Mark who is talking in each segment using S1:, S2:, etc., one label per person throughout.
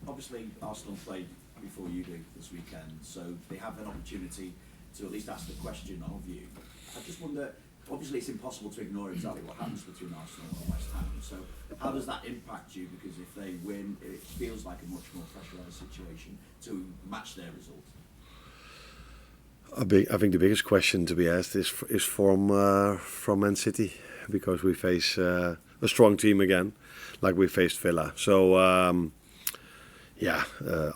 S1: obviously Arsenal played before you do this weekend, so they have an opportunity to at least ask the question of you. I just wonder, obviously it's impossible to ignore exactly what happens between Arsenal and West Ham, so how does that impact you? Because if they win, it feels like a much more pressurised situation to match their result.
S2: I think the biggest question to be asked is from Man City, because we face a strong team again, like we faced Villa. So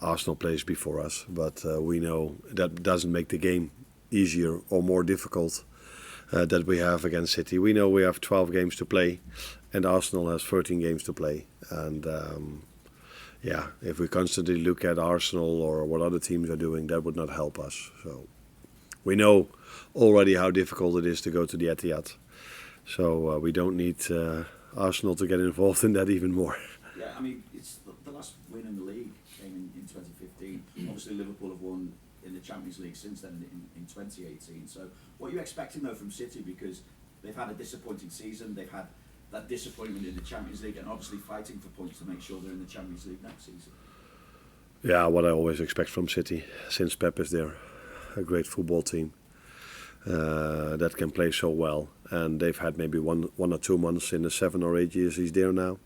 S2: Arsenal plays before us, but we know that doesn't make the game easier or more difficult that we have against City. We know we have 12 games to play, and Arsenal has 13 games to play. And if we constantly look at Arsenal or what other teams are doing, that would not help us. So we know already how difficult it is to go to the Etihad. So we don't need Arsenal to get involved in that even more.
S1: Yeah, I mean, it's the last win in the league came in 2015. Obviously, Liverpool have won in the Champions League since then in 2018. So what are you expecting, though, from City? Because they've had a disappointing season. They've had that disappointment in the Champions League and obviously fighting for points to make sure they're in the Champions League next season.
S2: Yeah, what I always expect from City, since Pep is there. A great football team that can play so well, and they've had maybe one or 2 months in the 7 or 8 years he's there now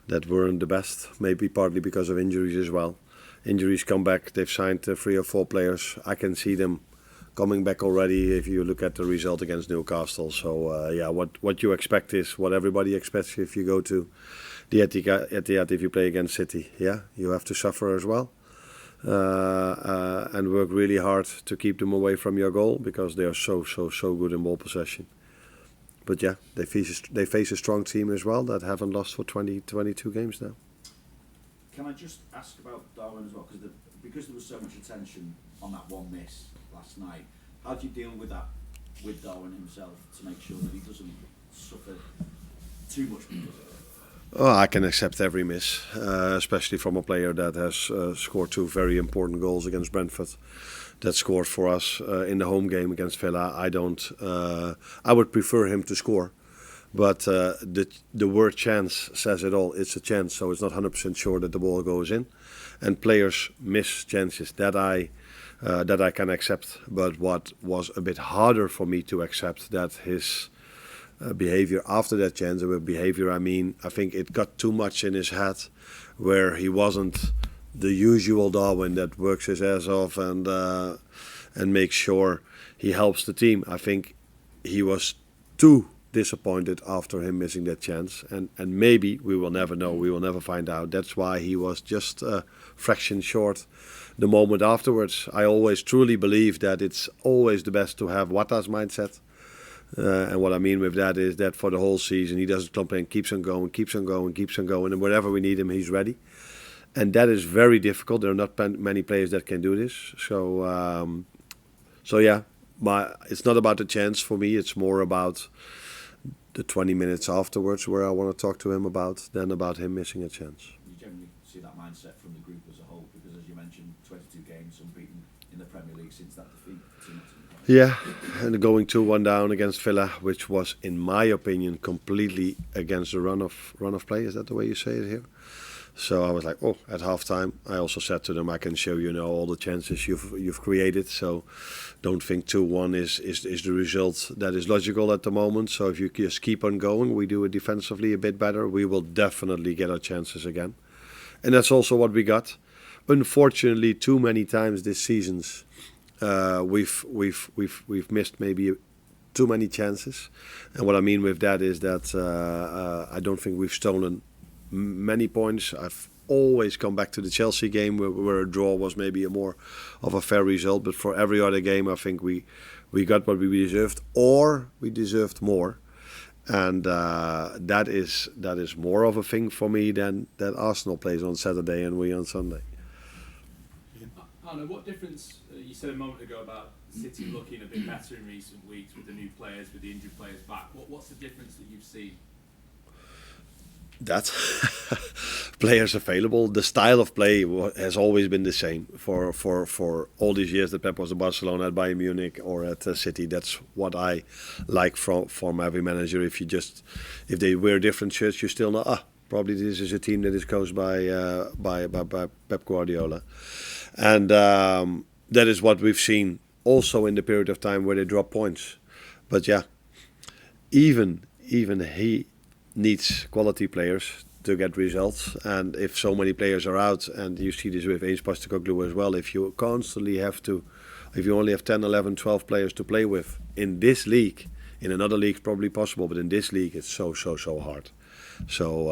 S2: that weren't the best, maybe partly because of injuries as well. Injuries come back. They've signed 3 or 4 players. I can see them coming back already if you look at the result against Newcastle. So what you expect is what everybody expects if you go to the Etihad if you play against City. Yeah, you have to suffer as well. And work really hard to keep them away from your goal, because they are so good in ball possession. But yeah, they face a strong team as well that haven't lost for 22 games now.
S1: Can I just ask about Darwin as well? Because there was so much attention on that one miss last night, how do you deal with that with Darwin himself to make sure that he doesn't suffer too much because of it?
S2: Oh, I can accept every miss, especially from a player that has scored 2 very important goals against Brentford, that scored for us in the home game against Villa. I would prefer him to score, but the word chance says it all. It's a chance, so it's not 100% sure that the ball goes in, and players miss chances. That I can accept. But what was a bit harder for me to accept, that his behaviour after that chance, and with behaviour I mean I think it got too much in his head, where he wasn't the usual Darwin that works his ass off and makes sure he helps the team. I think he was too disappointed after him missing that chance, and maybe we will never know, we will never find out. That's why he was just a fraction short the moment afterwards. I always truly believe that it's always the best to have Jota's mindset. And what I mean with that is that for the whole season he doesn't complain, keeps on going, and wherever we need him he's ready. And that is very difficult. There are not many players that can do this. So it's not about the chance for me. It's more about the 20 minutes afterwards where I want to talk to him about than about him missing a chance.
S1: You generally see that mindset from the group as a whole, because as you mentioned, 22 games unbeaten in the Premier League since that defeat to Nottingham.
S2: Yeah, and going 2-1 down against Villa, which was, in my opinion, completely against the run of play. Is that the way you say it here? So I was like, at halftime, I also said to them, I can show you now all the chances you've created. So don't think 2-1 is the result that is logical at the moment. So if you just keep on going, we do it defensively a bit better, we will definitely get our chances again. And that's also what we got. Unfortunately, too many times this season, we've missed maybe too many chances. And what I mean with that is that I don't think we've stolen many points. I've always come back to the Chelsea game where a draw was maybe a more of a fair result, but for every other game I think we got what we deserved, or we deserved more. And that is more of a thing for me than that Arsenal plays on Saturday and we on Sunday.
S3: Arne, what difference, you said a moment ago about City looking a bit better in recent weeks with the new players, with the injured players back. What's the difference that you've seen?
S2: That players available. The style of play has always been the same for all these years that Pep was at Barcelona, at Bayern Munich, or at City. That's what I like from every manager. If they wear different shirts, you still know, Probably this is a team that is coached by Pep Guardiola, and that is what we've seen also in the period of time where they drop points. But yeah, even he needs quality players to get results, and if so many players are out, and you see this with Ace Postecoglou as well, if you constantly have to, if you only have 10, 11, 12 players to play with in this league, in another league probably possible, but in this league it's so hard. So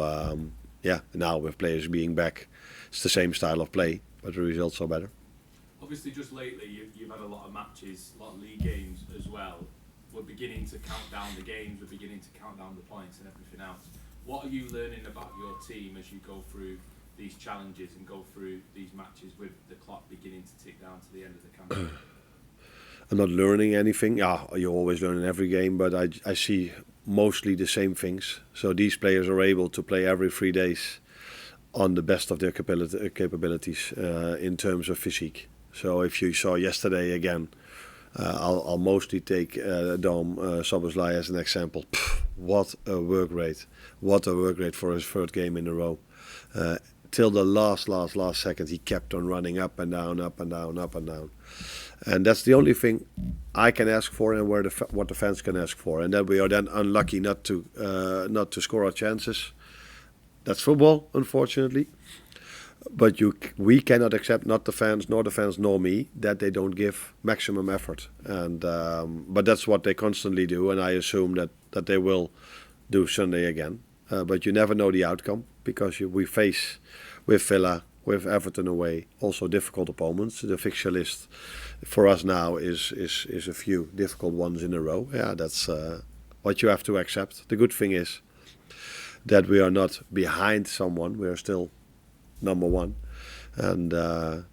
S2: yeah, now with players being back, it's the same style of play, but the results are better.
S3: Obviously, just lately you've had a lot of matches, a lot of league games as well. We're beginning to count down the games, we're beginning to count down the points and everything else. What are you learning about your team as you go through these challenges and go through these matches with the clock beginning to tick down to the end of the campaign?
S2: I'm not learning anything. Yeah, you always learn in every game, but I see mostly the same things. So these players are able to play every 3 days on the best of their capabilities in terms of physique. So if you saw yesterday again, I'll mostly take Dom Szoboszlai as an example. What a work rate. What a work rate for his third game in a row. Till the last second he kept on running up and down, up and down, up and down. And that's the only thing I can ask for, and what the fans can ask for. And that we are then unlucky not to score our chances. That's football, unfortunately. But we cannot accept, not the fans nor me, that they don't give maximum effort. And but that's what they constantly do, and I assume that they will do Sunday again. But you never know the outcome, because we face with Villa, with Everton away, also difficult opponents. The fixture list for us now is a few difficult ones in a row. Yeah, that's what you have to accept. The good thing is that we are not behind someone. We are still number one, and yeah,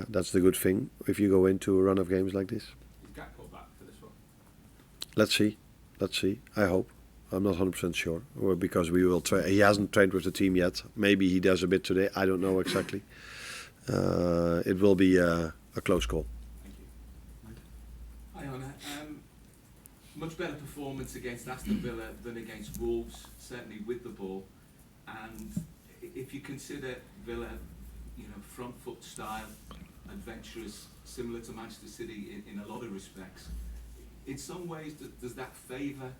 S2: that's the good thing if you go into a run of games like this.
S3: Is Gakpo back for this one?
S2: Let's see. I hope. I'm not 100% sure, or because we will try. He hasn't trained with the team yet. Maybe he does a bit today. I don't know exactly. It will be a close call.
S3: Thank you.
S4: Hi Arne. Much better performance against Aston Villa than against Wolves, certainly with the ball. And if you consider Villa, front foot style, adventurous, similar to Manchester City in a lot of respects, in some ways does that favour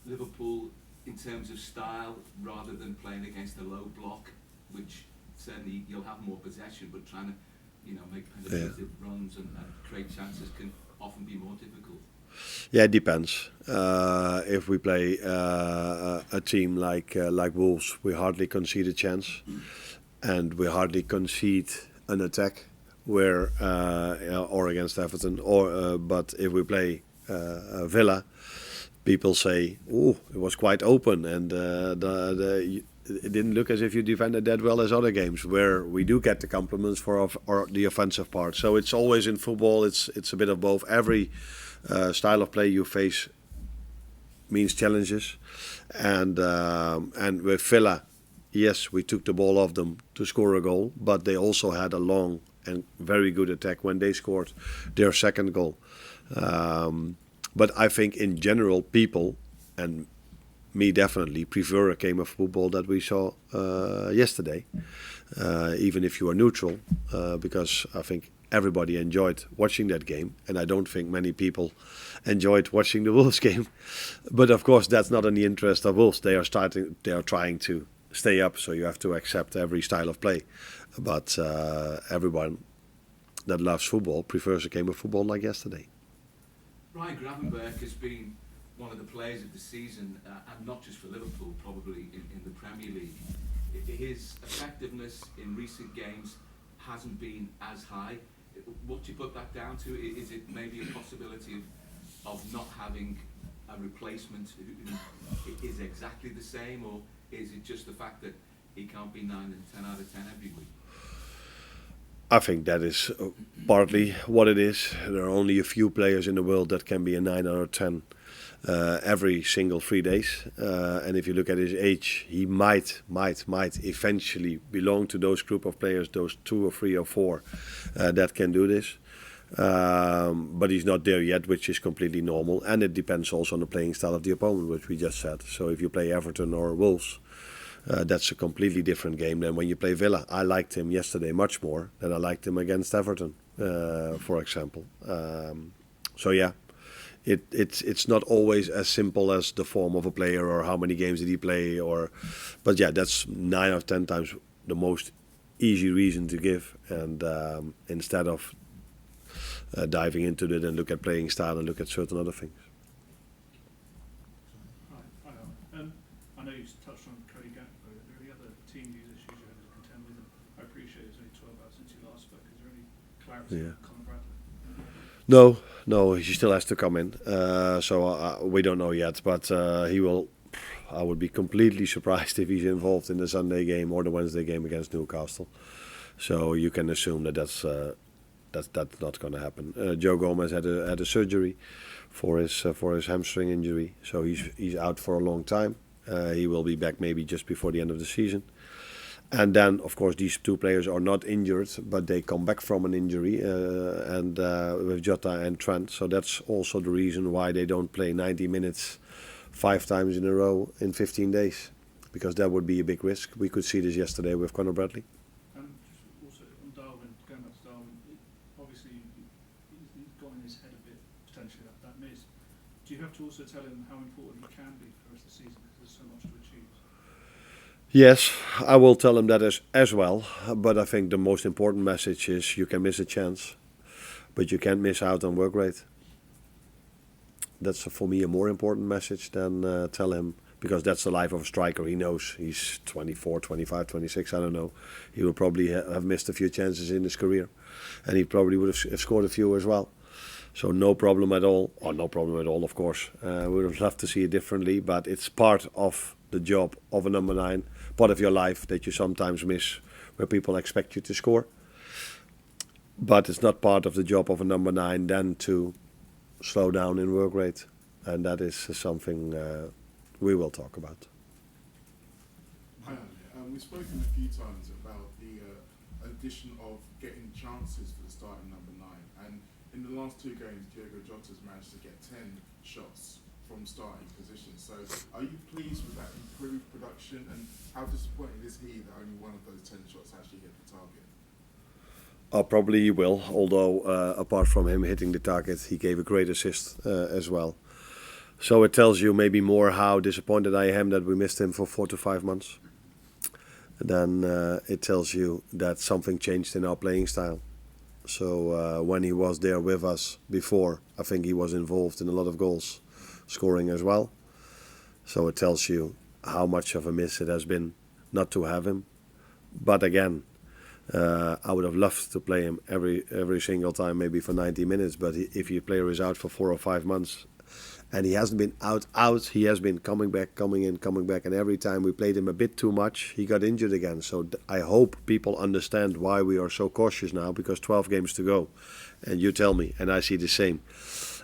S4: Liverpool in terms of style, rather than playing against a low block, which certainly you'll have more possession, but trying to make penetrative runs and create chances can often be more difficult?
S2: Yeah, it depends. If we play a team like Wolves, we hardly concede a chance, and we hardly concede an attack. Where or against Everton, but if we play Villa, people say, "Oh, it was quite open," and it didn't look as if you defended that well as other games, where we do get the compliments for the offensive part. So it's always in football. It's a bit of both. Every style of play you face means challenges, and with Villa, yes, we took the ball off them to score a goal, but they also had a long and very good attack when they scored their second goal. But I think in general, people, and me definitely, prefer a game of football that we saw yesterday, even if you are neutral, because I think everybody enjoyed watching that game, and I don't think many people enjoyed watching the Wolves game. But of course, that's not in the interest of Wolves. They are trying to stay up, so you have to accept every style of play. But everyone that loves football prefers a game of football like yesterday.
S4: Gravenberch has been one of the players of the season, and not just for Liverpool, probably in the Premier League. His effectiveness in recent games hasn't been as high. What do you put that down to? Is it maybe a possibility of not having a replacement who is exactly the same, or is it just the fact that he can't be 9 and 10 out of 10 every week?
S2: I think that is partly what it is. There are only a few players in the world that can be a 9 out of 10 every single 3 days. And if you look at his age, he might eventually belong to those group of players, those 2 or 3 or 4 that can do this. But he's not there yet, which is completely normal. And it depends also on the playing style of the opponent, which we just said. So if you play Everton or Wolves, That's a completely different game than when you play Villa. I liked him yesterday much more than I liked him against Everton, for example. So yeah, it's not always as simple as the form of a player or how many games did he play, but yeah, that's 9 out of 10 times the most easy reason to give, and instead of diving into it and look at playing style and look at certain other things.
S5: I know you touched on Cody Gakpo. Are there any other team use issues you had to contend with? I appreciate it's only 12 hours since you last spoke. Is there any clarity on Conor Bradley?
S2: No, he still has to come in. So we don't know yet, but he will. I would be completely surprised if he's involved in the Sunday game or the Wednesday game against Newcastle. So you can assume that that's not going to happen. Joe Gomez had a surgery for his hamstring injury, so he's out for a long time. He will be back maybe just before the end of the season. And then, of course, these two players are not injured, but they come back from an injury, and with Jota and Trent. So that's also the reason why they don't play 90 minutes 5 times in a row in 15 days, because that would be a big risk. We could see this yesterday with Conor Bradley.
S5: Just also on Darwin, going back to Darwin, obviously he's got in his head a bit, potentially, that miss. Do you have to also tell him how important he can be for the rest of the season, because there's so much to achieve?
S2: Yes, I will tell him that as well, but I think the most important message is you can miss a chance, but you can't miss out on work rate. That's for me a more important message than tell him, because that's the life of a striker. He knows he's 24, 25, 26, I don't know. He will probably have missed a few chances in his career, and he probably would have scored a few as well. So no problem at all, or no problem at all, of course. We would have loved to see it differently, but it's part of the job of a number 9, part of your life that you sometimes miss where people expect you to score. But it's not part of the job of a number 9 then to slow down in work rate, and that is something we will talk about.
S6: Hi, Arne. We've spoken a few times about the addition of getting chances for the starting number 9, and in the last 2 games Diogo Jota's managed to get 10 shots from starting positions. So are you pleased with that improved production, and how disappointed is he that only one of those 10 shots actually hit the target?
S2: Probably he will, although apart from him hitting the target, he gave a great assist as well. So it tells you maybe more how disappointed I am that we missed him for 4 to 5 months. Then it tells you that something changed in our playing style. So when he was there with us before, I think he was involved in a lot of goals, scoring as well. So it tells you how much of a miss it has been not to have him. But again, I would have loved to play him every single time, maybe for 90 minutes. But if your player is out for 4 or 5 months, and he hasn't been out, he has been coming back, coming in, coming back. And every time we played him a bit too much, he got injured again. So I hope people understand why we are so cautious now, because 12 games to go. And you tell me, and I see the same,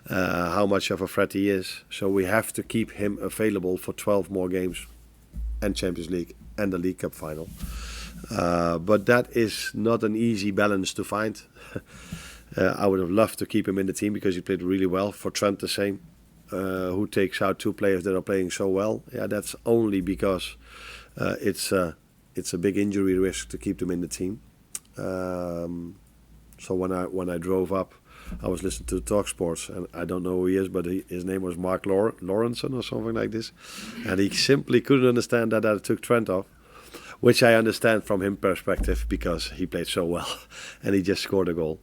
S2: how much of a threat he is. So we have to keep him available for 12 more games, and Champions League and the League Cup final. But that is not an easy balance to find. I would have loved to keep him in the team because he played really well. For Trent the same, who takes out 2 players that are playing so well. Yeah, that's only because it's a big injury risk to keep them in the team. So when I drove up, I was listening to TalkSports, and I don't know who he is, but his name was Mark Lawrenson or something like this, and he simply couldn't understand that I took Trent off. Which I understand from his perspective, because he played so well and he just scored a goal.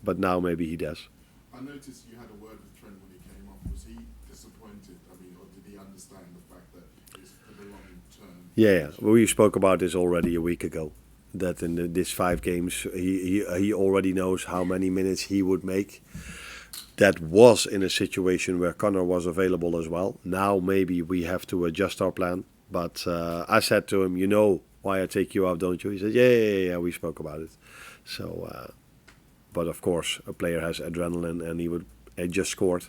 S2: But now maybe he does.
S6: I noticed you had a word with Trent when he came off. Was he disappointed? I mean, or did he understand the fact that it's for the long term?
S2: Yeah. We spoke about this already a week ago. That in this 5 games, he already knows how many minutes he would make. That was in a situation where Conor was available as well. Now maybe we have to adjust our plan. But I said to him, you know why I take you off, don't you? He said, yeah, we spoke about it. So, but of course, a player has adrenaline, and he just scored.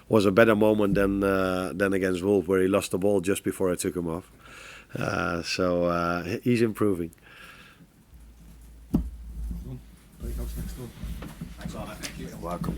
S2: Was a better moment than against Wolves, where he lost the ball just before I took him off. So he's improving.
S1: Thanks, Arne. Thank you.
S2: You're welcome.